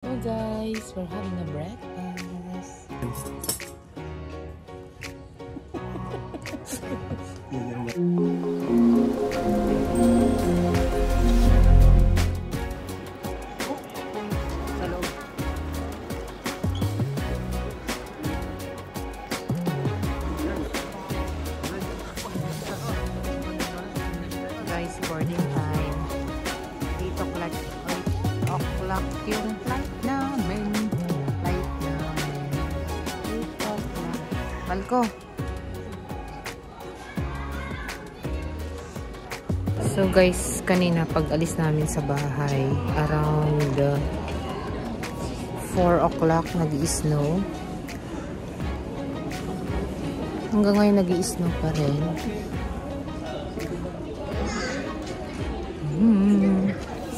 Hello guys, we're having a breakfast. Guys, boarding time. 8 o'clock. 8 o'clock yung flight namin. Flight namin. 8 o'clock. Balko. So guys, kanina pag alis namin sa bahay, around 4 o'clock nag-i-snow. Hanggang ngayon nag-i-snow pa rin.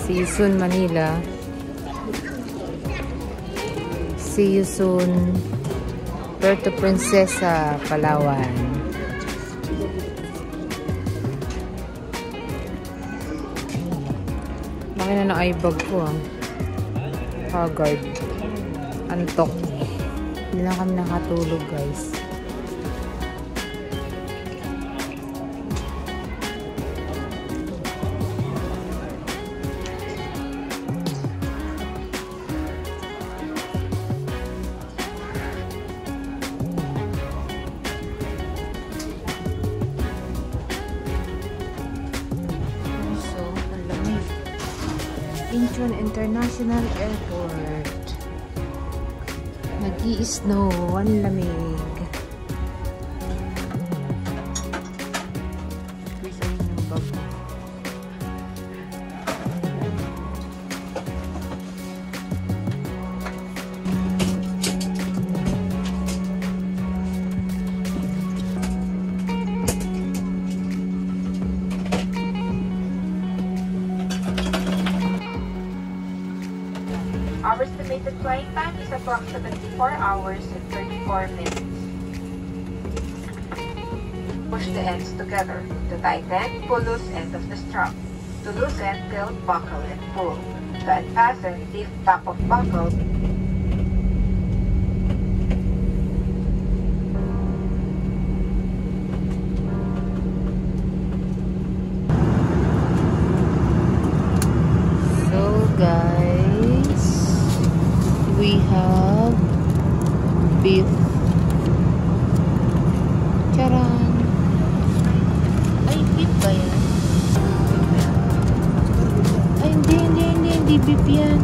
See you soon, Manila. See you soon, Puerto Princesa, Palawan. Laki na ng eyebag ko ah. Haggard. Antok. Hindi lang kami nakatulog guys. Incheon International Airport. Nag-i-snow. Ang lamig. Our estimated flight time is approximately 4 hours and 34 minutes. Push the ends together. To tighten, pull loose end of the strap. To loosen, tilt, buckle, and pull. To unfasten, lift top of buckle. So guys, we have beef. Charan! Ay, beef ba yan? Ay, hindi beef yan.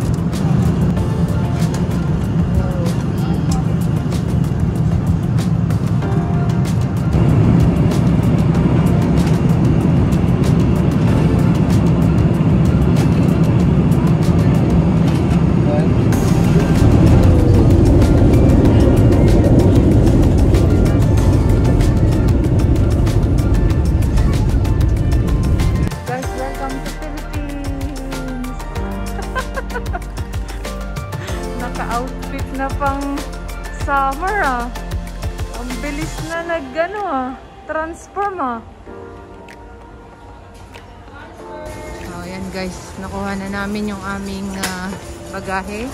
Naka-outfit na pang summer ah. Ang bilis na transform ah. So ayan guys, nakuha na namin yung aming bagahe.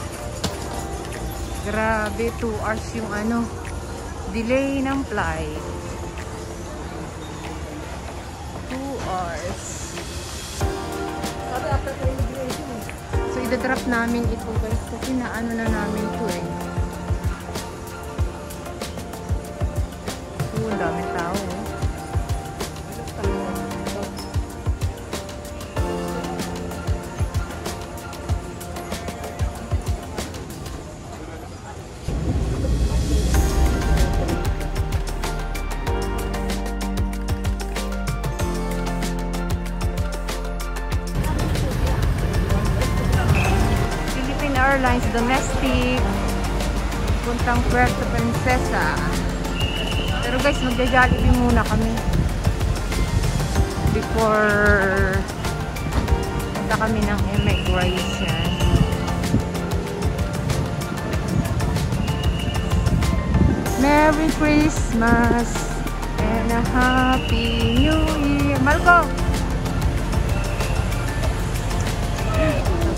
Grabe, 2 hours yung delay ng flight. 2 hours. So, idadrop namin ito guys kasi naano na namin ito eh. Ang daming tao. Airlines domestic puntang Puerto Princesa. Pero guys, magja-Jollibee muna kami before punta kami ng immigration. Merry Christmas and a Happy New Year. Malco!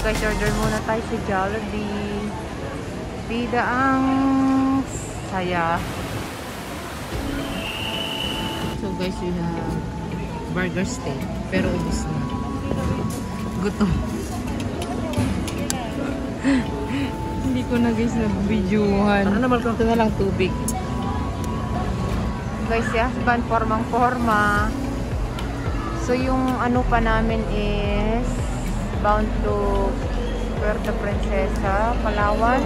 Guys, order muna tayo sa Jollibee. Bida ang saya. So guys, we have burger steak. Pero ubos na. Gutom. Hindi ko na guys nag-videohan. Ano naman kung na lang tubig. Guys, yasban, formang-forma. So yung ano pa namin is bound to Puerto Princesa, Palawan.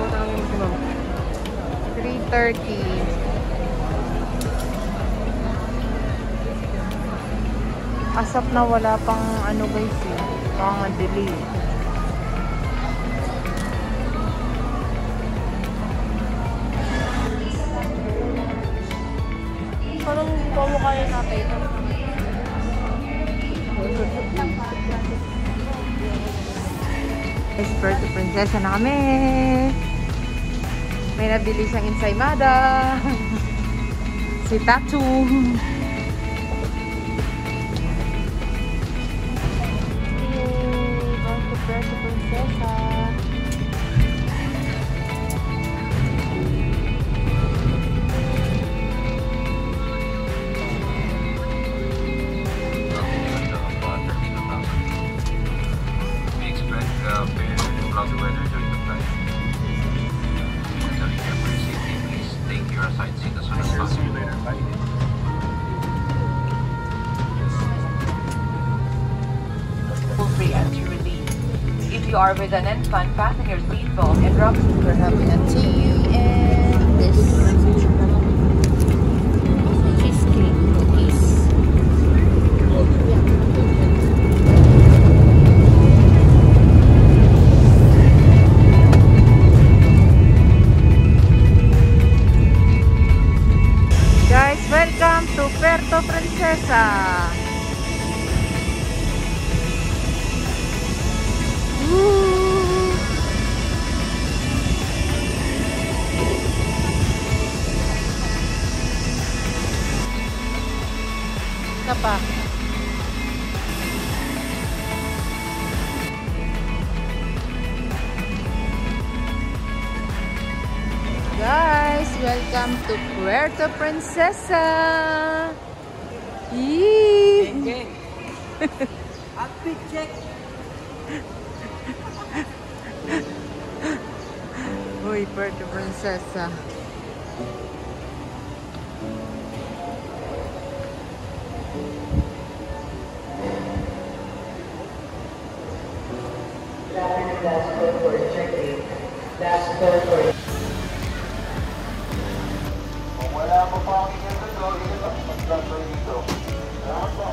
3:30. Asap na wala pang ano guys eh. Pang delay. Parang pamukha yun natin. Puerto Princesa na kami. May nabili siyang ensaymada. Si Tatu. Going to Puerto Princesa. Cloudy weather during the flight. So if you're for safety, please take your assigned seat as soon as possible. Free entry relief. If you are with an infant, fasten your seatbelt and drop. We're having a tea and this cheesecake cookies. Guys, welcome to Puerto Princesa. Woo! Isa pa. Guys, welcome to Puerto Princesa. Yee! Uy, Puerto Princesa. Kung wala mo pa ang inyong tuto, ingat ang mag-transfer dito. Salamat po.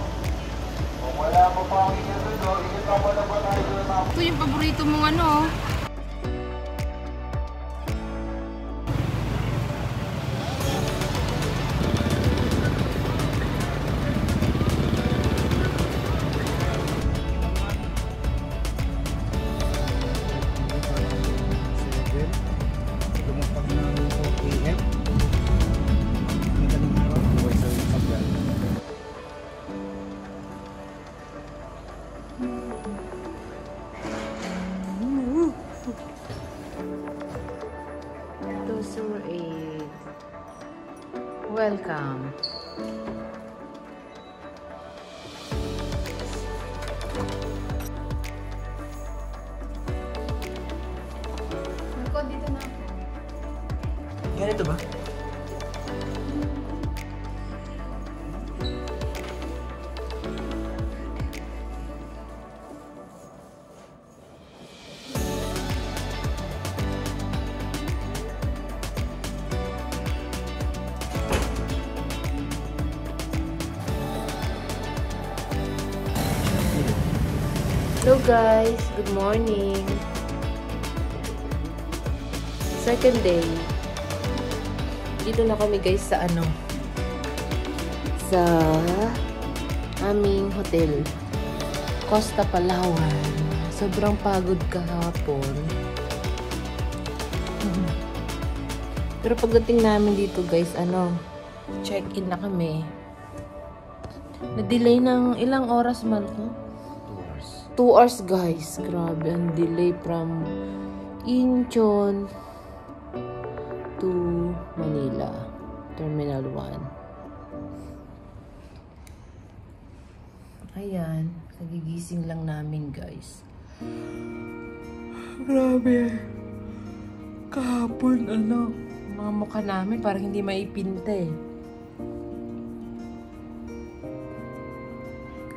Kung wala mo pa ang inyong tuto, ingat ang wala pa tayo doon na. Ito yung paborito mong ano. Dosur aid. Welcome. Dito na. Yan ito ba? Hello guys, good morning. Second day. Dito na kami guys sa ano? Sa aming hotel. Costa Palawan. Sobrang pagod kahapon. Pero pagdating namin dito guys, ano? Check-in na kami. Na-delay ng ilang oras man ko? 2 hours guys. Grabe, ang delay from Incheon to Manila, Terminal 1. Ayan, kagigising lang namin guys. Grabe. Kahapon, mga mukha namin parang hindi maipinta eh.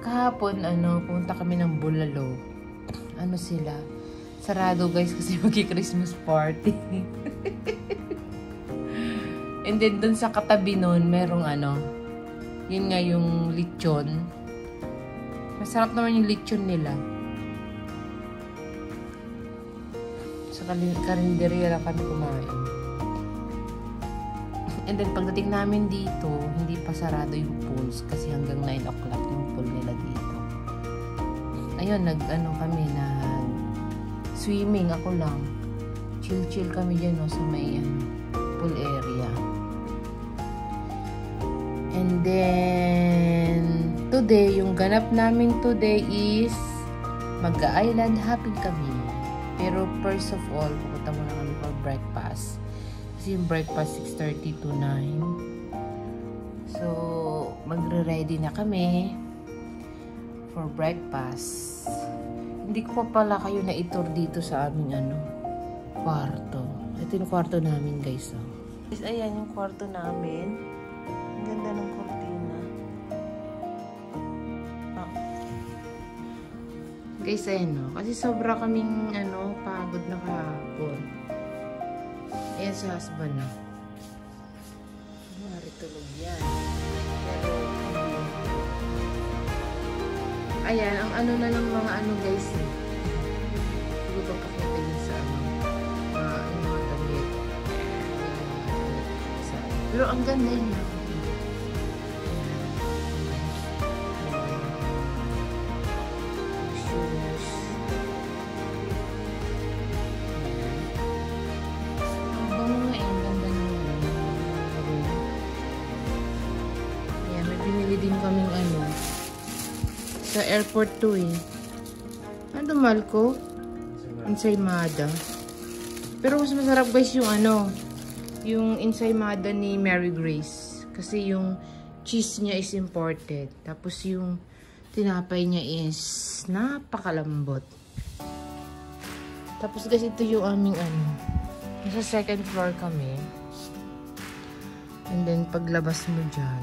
Kahapon, pumunta kami ng Bulalo. Sila? Sarado guys kasi magi-Christmas party. And then, dun sa katabi nun, merong yun nga yung lechon. Masarap naman yung lechon nila. Sa karinderya lang kami kumain. And then, pagdating namin dito, hindi pa sarado yung pools kasi hanggang 9 o'clock yung pool nila dito. Ayun, kami, swimming ako lang. Chill-chill kami dyan, sa may pool area. And then, today, yung ganap namin today is mag-island hopping kami. Pero first of all, pupunta muna kami for breakfast. Kasi yung breakfast 6:30 to 9. So, magre-ready na kami for breakfast. Hindi ko pa pala kayo na-tour dito sa aming kwarto. Ito yung kwarto namin guys. Guys, ayan yung kwarto namin. Ang ganda ng kortina. Guys, ayan kasi sobra kaming pagod na kahapon. Ayan sa husband na. Tulog yan. Pero, ayan, ang na ng mga guys Hindi ko pakita yun sa yung mga damit. Pero ang ganda yun. Shoes. Ang bango nga ang ganda ng room. Ayan, may binili din kaming sa airport to Ano mahal ko? Ensaymada. Pero mas masarap guys yung yung ensaymada ni Mary Grace. Kasi yung cheese niya is imported. Tapos yung tinapay niya is napakalambot. Tapos guys, ito yung aming nasa second floor kami. And then paglabas mo dyan,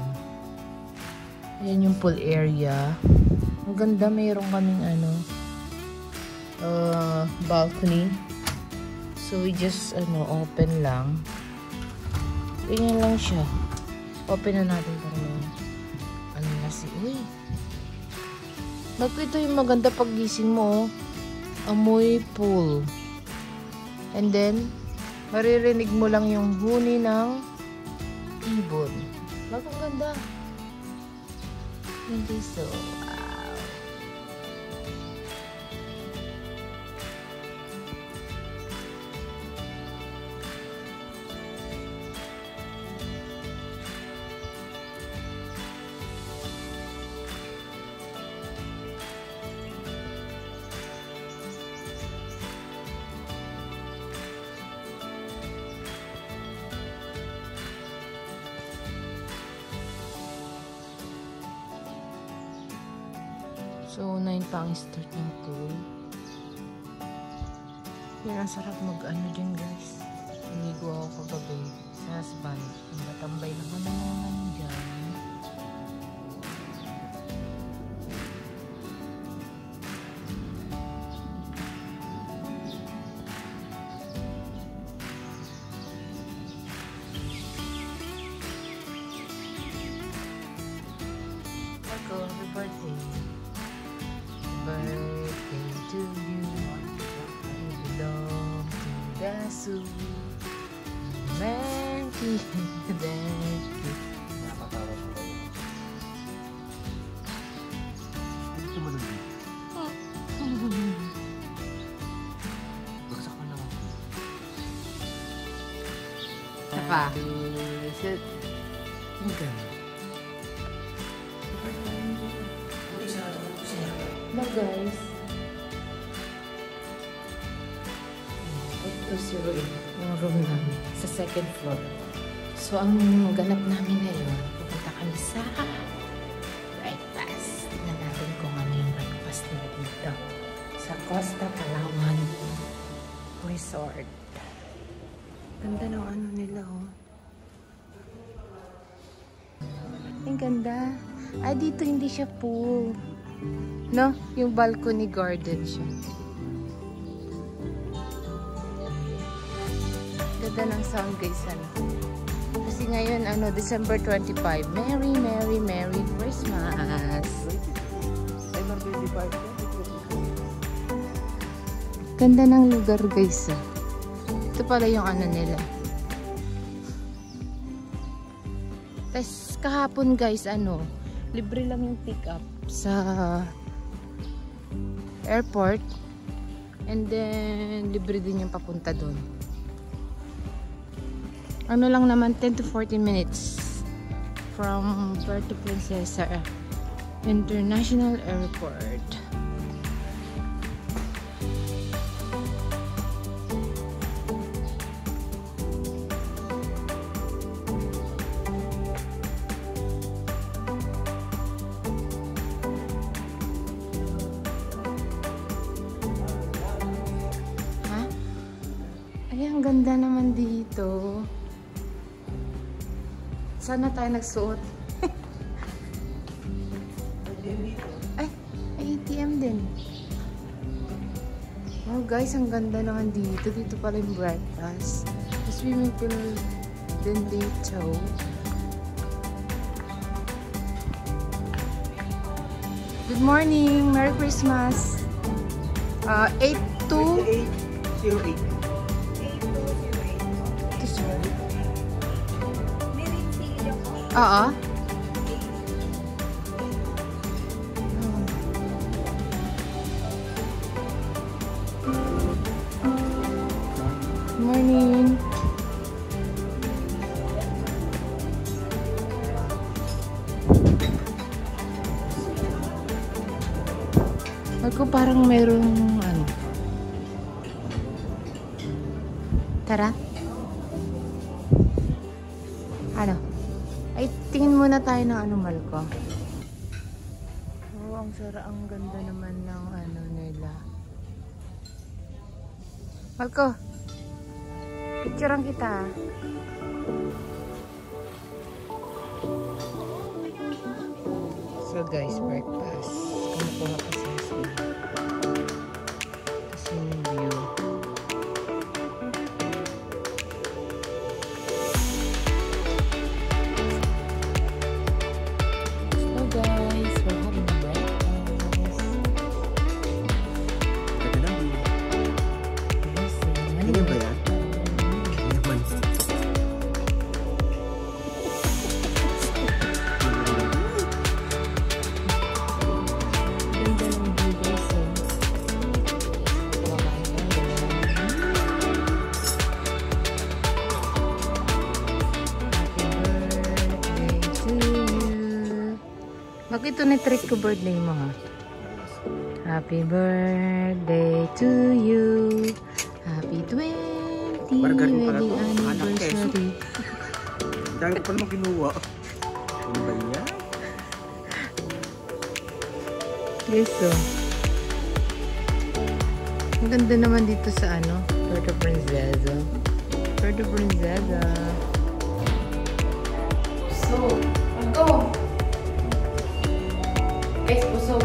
ayan yung pool area. Ang ganda, mayroon kaming balcony. So we just open lang. Ganyan lang siya. Open na natin para ito yung maganda paggising mo. Amoy pool. And then maririnig mo lang yung huni ng ibon. Ang ganda. Hindi so. So, 9 pa ang start ng pool. Yan, ang sarap dyan guys. Niligo ako kagabi sa husband. Tambay lang kami naman dyan. Marco, happy birthday. Birthday to you. You belong to the zoo. Thank you. Thank you. Nakakatawa ko kayo. Dito mo doon. Bagsak ka na ako. Saka. Sit. Okay. Guys. Ito si Roy. yung room namin sa second floor. So, ang ganap namin ngayon, pupunta kami sa breakfast. Tingnan natin kung ano yung breakfast nila dito sa Costa Palawan Resort. Ganda ng ano nila, oh. Ang ganda. Ay, dito hindi siya pool. No? Yung balcony garden siya. Ganda ng sound, guys, ano. Kasi ngayon, ano, December 25. Merry, Merry, Merry Christmas! Ganda ng lugar, guys, ah. Ito pala yung ano nila. Tapos kahapon, guys, ano, libre lang yung pick up sa airport. And then, libre din yung papunta doon. Ano lang naman, 10 to 14 minutes from Puerto Princesa International Airport. Ha? Ay, ang ganda naman dito. Sana tayo nagsuot. Ay, ATM din. Wow, guys, ang ganda naman dito. Dito pala yung breakfast. Swimming pool din dito. Good morning! Merry Christmas! 8808. Oo. Good morning. Ako parang mayroong ano. Tara. Ano? Ay, tingin muna tayo ng ano, Malco. Oh, ang ang ganda naman ng ano nila. Malco, picturean kita. So guys, breakfast. Kumukuha pa siya sa kasi yung view. Bakit ito na-trick ko birthday mo, ha? Happy birthday to you. Happy 20 wedding anniversary. Dahil ko pa naman kinuha. Ano ba yan? Yes, so. Ang ganda naman dito sa ano, Puerto Princesa. Puerto Princesa. So, go! Guys, busog.